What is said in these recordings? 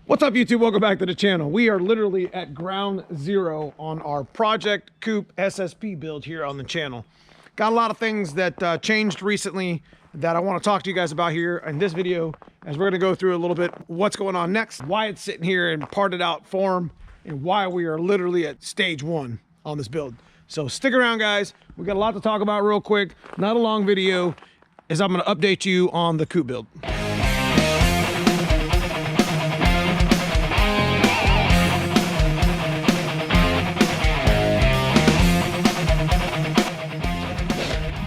What's up, YouTube? Welcome back to the channel. We are literally at ground zero on our Project Coupe SSP build here on the channel. Got a lot of things that changed recently that I want to talk to you guys about here in this video, as we're going to go through a little bit what's going on next, why it's sitting here in parted out form, and why we are literally at stage one on this build. So stick around, guys. We got a lot to talk about real quick. Not a long video, as I'm going to update you on the Coupe build.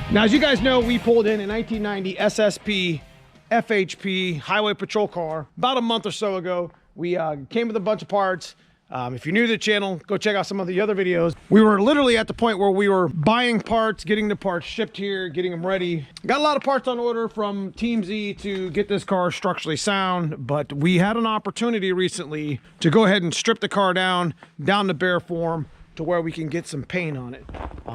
Now, as you guys know, we pulled in a 1990 SSP FHP highway patrol car about a month or so ago. We came with a bunch of parts. If you're new to the channel, go check out some of the other videos. We were literally at the point where we were buying parts, getting the parts shipped here, getting them ready. Got a lot of parts on order from Team Z to get this car structurally sound, but we had an opportunity recently to go ahead and strip the car down to bare form, to where we can get some paint on it.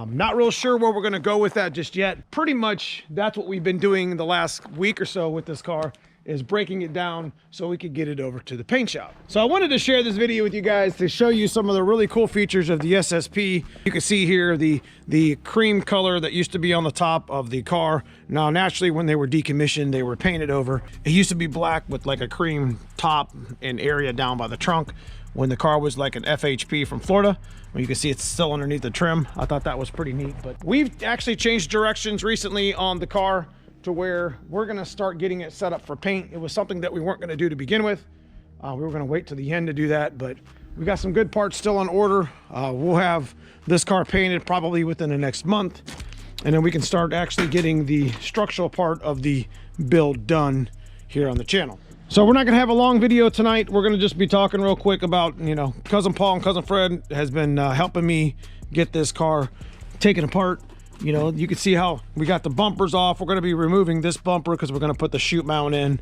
Not real sure where we're gonna go with that just yet. Pretty much that's what we've been doing the last week or so with this car, is breaking it down so we could get it over to the paint shop. So I wanted to share this video with you guys to show you some of the really cool features of the SSP. You can see here the cream color that used to be on the top of the car. Now, naturally, when they were decommissioned, they were painted over. It used to be black with like a cream top and area down by the trunk when the car was like an FHP from Florida. Well, you can see it's still underneath the trim. I thought that was pretty neat, but we've actually changed directions recently on the car to where we're gonna start getting it set up for paint. It was something that we weren't gonna do to begin with. We were gonna wait to the end to do that, but we got some good parts still on order. We'll have this car painted probably within the next month, and then we can start actually getting the structural part of the build done here on the channel. So we're not gonna have a long video tonight. We're gonna just be talking real quick about, you know, Cousin Paul and Cousin Fred has been helping me get this car taken apart. You know, you can see how we got the bumpers off. We're gonna be removing this bumper because we're gonna put the chute mount in.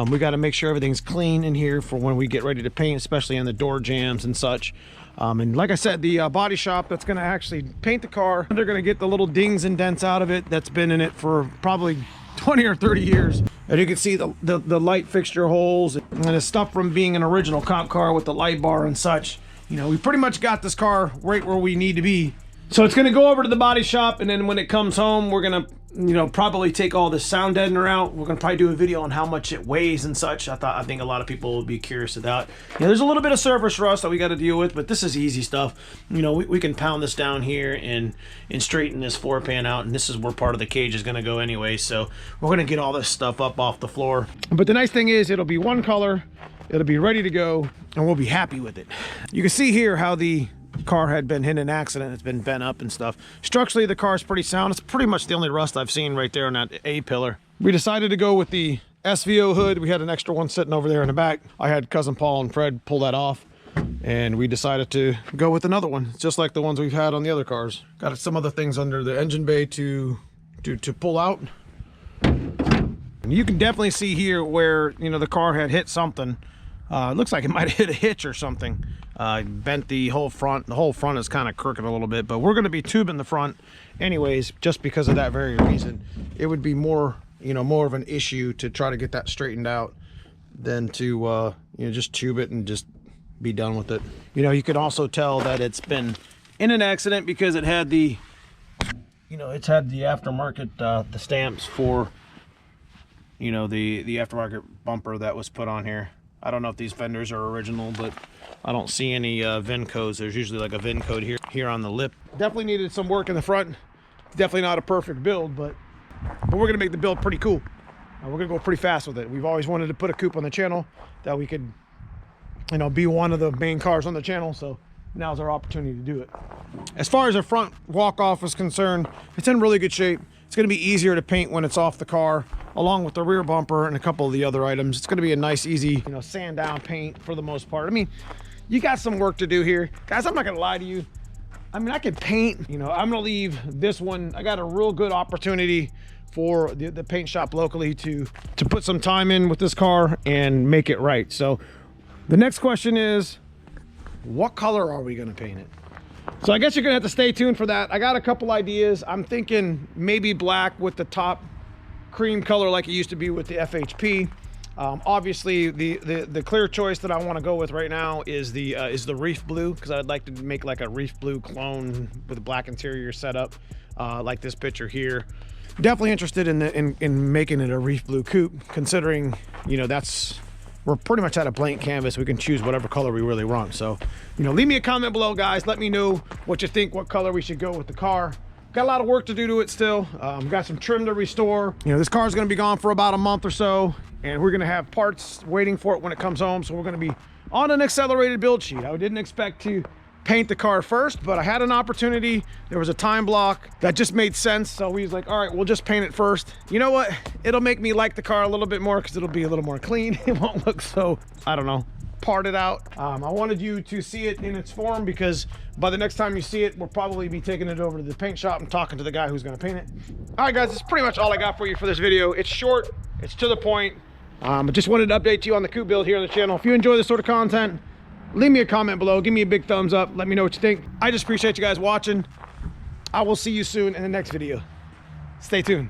We gotta make sure everything's clean in here for when we get ready to paint, especially on the door jambs and such. And like I said, the body shop that's gonna actually paint the car, they're gonna get the little dings and dents out of it that's been in it for probably 20 or 30 years. And you can see the light fixture holes and the stuff from being an original cop car with the light bar and such. You know, we pretty much got this car right where we need to be. So it's gonna go over to the body shop, and then when it comes home, we're gonna, you know, probably take all the sound deadener out. We're gonna probably do a video on how much it weighs and such. I think a lot of people will be curious about. You know, there's a little bit of surface rust that we got to deal with, but this is easy stuff. You know, we can pound this down here and straighten this floor pan out, and this is where part of the cage is gonna go anyway. So we're gonna get all this stuff up off the floor. But the nice thing is, it'll be one color, it'll be ready to go, and we'll be happy with it. You can see here how the car had been in an accident. It's been bent up and stuff. Structurally, the car is pretty sound. It's pretty much the only rust I've seen right there on that A pillar. We decided to go with the SVO hood. We had an extra one sitting over there in the back. I had Cousin Paul and Fred pull that off, and we decided to go with another one, just like the ones we've had on the other cars. Got some other things under the engine bay to pull out. And you can definitely see here where, you know, the car had hit something. It looks like it might have hit a hitch or something. Bent the whole front. The whole front is kind of crooked a little bit, but we're going to be tubing the front anyways, just because of that very reason. It would be more, you know, more of an issue to try to get that straightened out than to, you know, just tube it and just be done with it. You know, you could also tell that it's been in an accident because it had the, you know, it's had the aftermarket, the stamps for, you know, the aftermarket bumper that was put on here. I don't know if these fenders are original, but I don't see any VIN codes. There's usually like a VIN code here on the lip. Definitely needed some work in the front. Definitely not a perfect build, but we're gonna make the build pretty cool. We're gonna go pretty fast with it. We've always wanted to put a coupe on the channel that we could, you know, be one of the main cars on the channel. So now's our opportunity to do it. As far as the front walk-off is concerned, it's in really good shape. It's gonna be easier to paint when it's off the car, along with the rear bumper and a couple of the other items. It's gonna be a nice, easy, you know, sand down paint for the most part. I mean, you got some work to do here. Guys, I'm not gonna lie to you. I mean, I could paint, you know, I'm gonna leave this one. I got a real good opportunity for the paint shop locally to put some time in with this car and make it right. So the next question is, what color are we gonna paint it? So I guess you're gonna have to stay tuned for that. I got a couple ideas. I'm thinking maybe black with the top cream color like it used to be with the FHP. Obviously, the clear choice that I want to go with right now is the reef blue, because I'd like to make like a reef blue clone with a black interior setup, like this picture here. Definitely interested in making it a reef blue coupe, considering, you know, we're pretty much at a blank canvas. We can choose whatever color we really want. So, you know, leave me a comment below, guys. Let me know what you think, what color we should go with the car. Got a lot of work to do to it still. Got some trim to restore. You know, this car is going to be gone for about a month or so, and we're going to have parts waiting for it when it comes home. So we're going to be on an accelerated build sheet. I didn't expect to paint the car first, but I had an opportunity. There was a time block that just made sense. So we was like, all right, we'll just paint it first. You know what? It'll make me like the car a little bit more because it'll be a little more clean. It won't look so, I don't know, parted out. I wanted you to see it in its form, because by the next time you see it, we'll probably be taking it over to the paint shop and talking to the guy who's going to paint it. All right, guys, that's pretty much all I got for you for this video. It's short, it's to the point. I just wanted to update you on the coupe build here on the channel. If you enjoy this sort of content, leave me a comment below. Give me a big thumbs up. Let me know what you think. I just appreciate you guys watching. I will see you soon in the next video. Stay tuned.